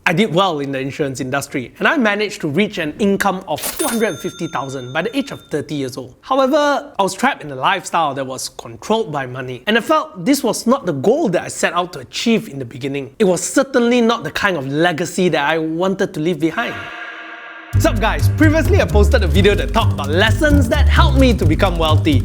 I did well in the insurance industry and I managed to reach an income of 250,000 by the age of 30 years old. However, I was trapped in a lifestyle that was controlled by money and I felt this was not the goal that I set out to achieve in the beginning. It was certainly not the kind of legacy that I wanted to leave behind. What's up guys? Previously I posted a video that talked about lessons that helped me to become wealthy.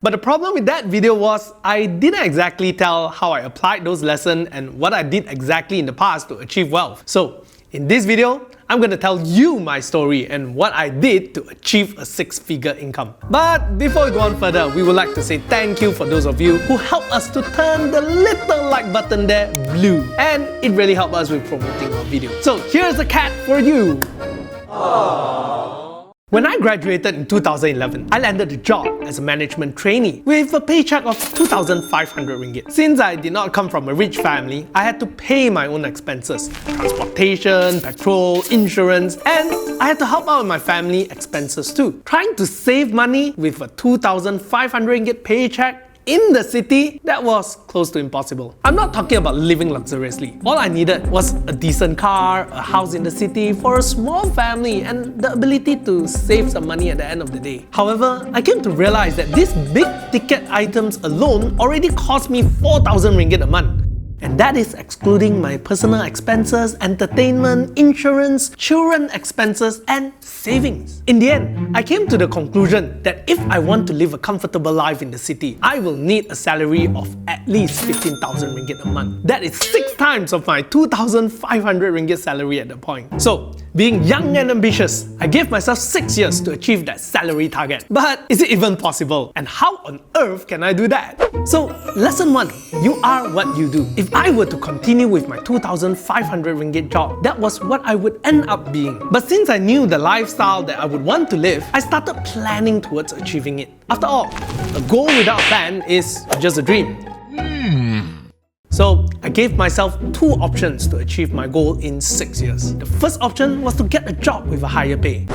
But the problem with that video was I didn't exactly tell how I applied those lessons and what I did exactly in the past to achieve wealth. So in this video, I'm going to tell you my story and what I did to achieve a six-figure income. But before we go on further, we would like to say thank you for those of you who helped us to turn the little like button there blue. And it really helped us with promoting our video. So here's a cat for you. Aww. When I graduated in 2011, I landed a job as a management trainee with a paycheck of 2,500 ringgit. Since I did not come from a rich family, I had to pay my own expenses, transportation, petrol, insurance, and I had to help out with my family expenses too. Trying to save money with a 2,500 ringgit paycheck in the city, that was close to impossible. I'm not talking about living luxuriously. All I needed was a decent car, a house in the city for a small family, and the ability to save some money at the end of the day. However, I came to realize that these big ticket items alone already cost me 4,000 ringgit a month. And that is excluding my personal expenses, entertainment, insurance, children expenses, and savings. In the end, I came to the conclusion that if I want to live a comfortable life in the city, I will need a salary of at least 15,000 ringgit a month. That is 6 times of my 2,500 ringgit salary at the point. So, being young and ambitious, I gave myself 6 years to achieve that salary target. But is it even possible? And how on earth can I do that? So, lesson 1, you are what you do. If I were to continue with my 2,500 ringgit job, that was what I would end up being. But since I knew the lifestyle that I would want to live, I started planning towards achieving it. After all, a goal without a plan is just a dream. So I gave myself 2 options to achieve my goal in 6 years. The first option was to get a job with a higher pay.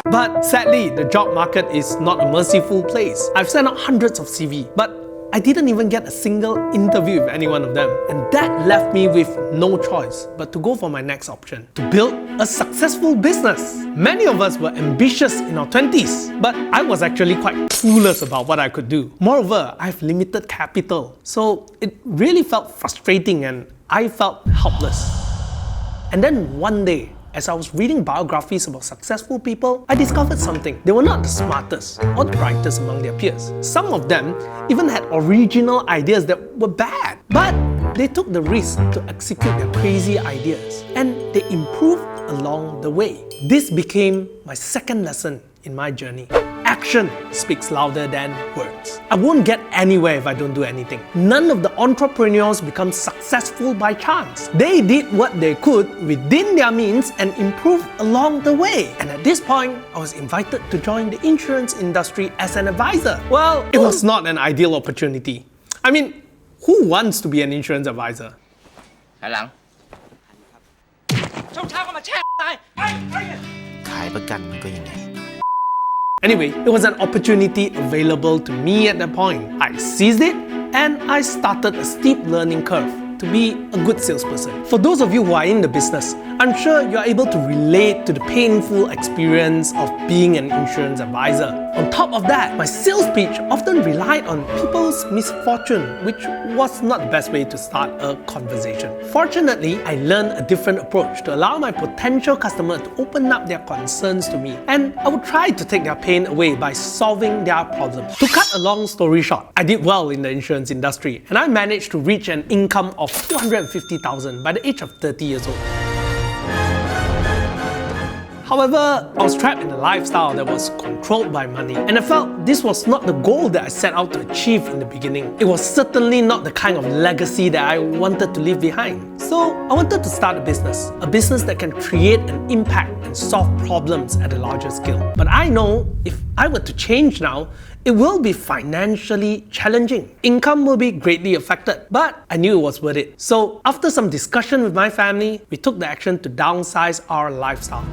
But sadly, the job market is not a merciful place. I've sent out hundreds of CV, but I didn't even get a single interview with any one of them. And that left me with no choice but to go for my next option, to build a successful business. Many of us were ambitious in our 20s, but I was actually quite clueless about what I could do. Moreover, I have limited capital, so it really felt frustrating and I felt helpless. And then one day, as I was reading biographies about successful people, I discovered something. They were not the smartest or the brightest among their peers. Some of them even had original ideas that were bad. But they took the risk to execute their crazy ideas and they improved along the way. This became my second lesson in my journey. Action speaks louder than words. I won't get anywhere if I don't do anything. None of the entrepreneurs become successful by chance. They did what they could within their means and improved along the way. And at this point, I was invited to join the insurance industry as an advisor. Well, it was not an ideal opportunity. I mean, who wants to be an insurance advisor? Anyway, it was an opportunity available to me at that point. I seized it and I started a steep learning curve to be a good salesperson. For those of you who are in the business, I'm sure you're able to relate to the painful experience of being an insurance advisor. On top of that, my sales pitch often relied on people's misfortune, which was not the best way to start a conversation. Fortunately, I learned a different approach to allow my potential customer to open up their concerns to me, and I would try to take their pain away by solving their problems. To cut a long story short, I did well in the insurance industry, and I managed to reach an income of 250,000 by the age of 30 years old. However, I was trapped in a lifestyle that was controlled by money, and I felt this was not the goal that I set out to achieve in the beginning. It was certainly not the kind of legacy that I wanted to leave behind. So I wanted to start a business that can create an impact and solve problems at a larger scale. But I know if I were to change now, it will be financially challenging. Income will be greatly affected, but I knew it was worth it. So after some discussion with my family, we took the action to downsize our lifestyle.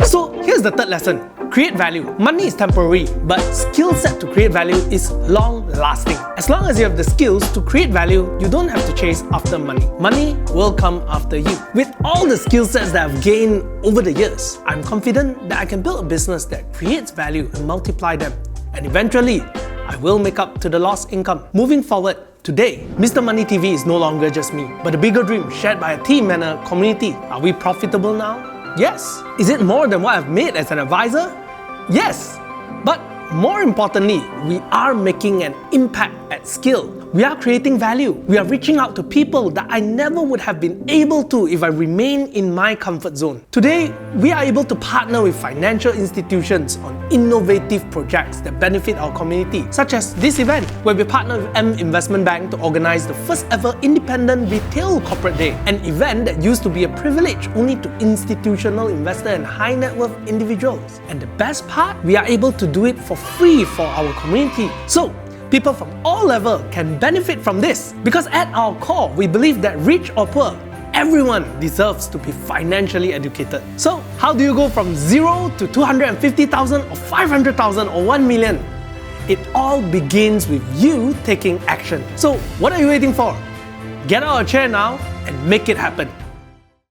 So here's Here's the third lesson. Create value. Money is temporary, but skill set to create value is long-lasting. As long as you have the skills to create value, you don't have to chase after money. Money will come after you. With all the skill sets that I've gained over the years, I'm confident that I can build a business that creates value and multiply them. And eventually, I will make up to the lost income. Moving forward, today, Mr. Money TV is no longer just me, but a bigger dream shared by a team and a community. Are we profitable now? Yes. Is it more than what I've made as an advisor? Yes. But more importantly, we are making an impact at scale. We are creating value. We are reaching out to people that I never would have been able to if I remained in my comfort zone. Today, we are able to partner with financial institutions on innovative projects that benefit our community, such as this event, where we partner with AmInvestment Bank to organize the first ever independent retail corporate day, an event that used to be a privilege only to institutional investor and high net worth individuals. And the best part, we are able to do it for free for our community. So, people from all levels can benefit from this, because at our core, we believe that rich or poor, everyone deserves to be financially educated. So, how do you go from 0 to 250,000 or 500,000 or 1 million? It all begins with you taking action. So, what are you waiting for? Get out of a chair now and make it happen.